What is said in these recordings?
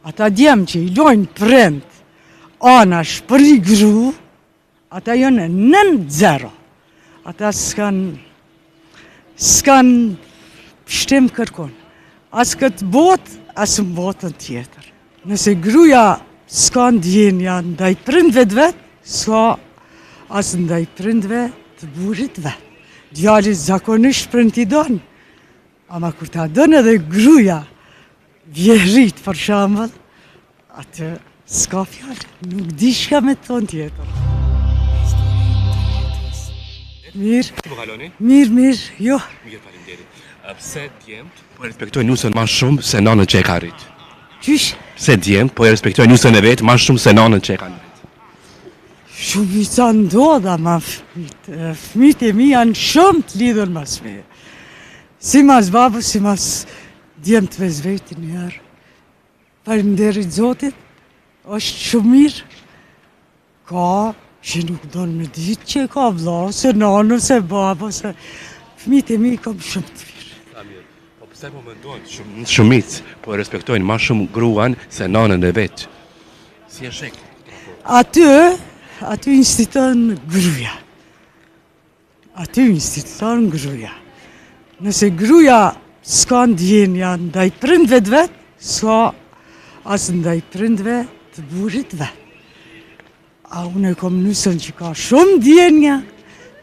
Ata djemë që i lojnë prind, anash për i gru, ata jënë 9-0. Ata s'kan shtim kërkon. As këtë botë, as në botën tjetër. Nëse gruja s'ka ndjenja ndaj prindve të vetë, s'ka as ndaj prindve të burit vetë. Djali zakonisht prind t'i donë, ama kur ta donë edhe gruja vjehrit për shembull, atë s'ka fjallë, nuk di shka me tonë tjetër. Mirë, jo. Mirë, faleminderit. Pse djemt po e respektojnë nusën ma shumë se nanën që e ka rrit? Qysh? Pse djemt po e respektojnë nusën e vetë ma shumë se nanën që e ka rrit? Shumica ndodha ma fëmijët. Fëmijët e mi janë shumë të lidhur mas me. Si mas babu, si mas djemt vezveti njerë. Faleminderit Zotit, është shumë mirë. Ka që nuk donë me ditë që ka vlla, ose nanë, ose babu, ose fëmijët e mi kam shumë të mirë. Po pse po mendojnë shumicë po e respektojnë ma shumë gruan se nanën e vetë? Si e shek? Aty instituton gruja. Nëse gruja s'ka ndjenja ndaj prindve të vetë, s'ka as ndaj prindve të burit vetë. A unë e kom nusën që ka shumë ndjenja,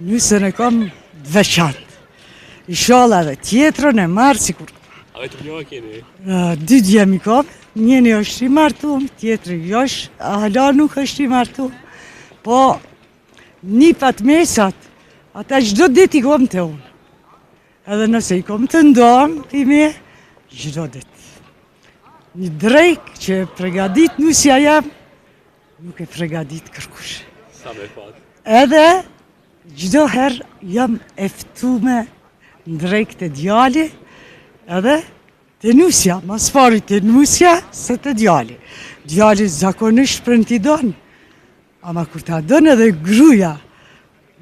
nusën e kom të veçantë. Inshallah dhe tjetrën e marë sikur. A vetëm një keni? 2 djemi kom, njeni është i martum, tjetri josh, hala nuk është i martum. Po, nipat mesat, ata çdo ditë i kom të unë. Edhe nëse i kom të ndonë, ti me, çdo ditë. Një drejk që e pregadit nusja jam, nuk e pregadit kërkush. Sa me fat. Edhe, çdo herë jam eftume në drejk të djali, edhe të nusja, mas pari të nusja, se të djali. Djali zakonisht prind t'i donë, ama kur ta donë edhe gruja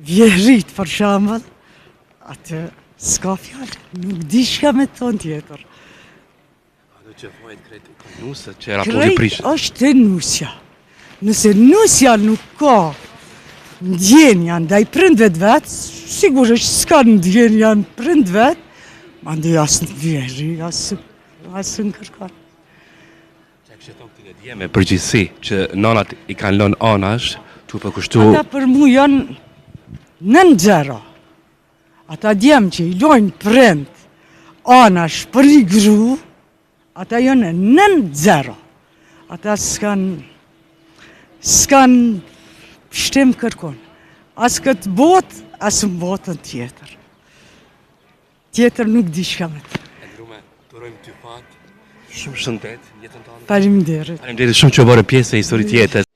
vjehrit për shembull, atë s'ka fjallë, nuk di shka me tonë tjetër. Ato që vojt krejt nusë që raporti prishë. Krejt është të nusja. Nëse nusja nuk ka ndjenja ndaj prindve të vetë, sigurisht s'ka ndjenja në prind vetë, mandej as në vjehri, as në kërkan. Që kështë thonë këtë djeme përgjithsi që nanat i kanë lënë anash, që përkushtu... Ata për mu janë 9-0. Ata djemë që i lojnë prind, anash për i gru, ata janë 9-0. Ata s'kan shtim kërkon. As këtë botë, as në botën tjetër. Tjetër nuk di shka me të. Endrume, të rojmë ty fatë, shumë shëndet, jetën tonë. Faleminderit. Faleminderit shumë që bërë pjesë e historitë jetës.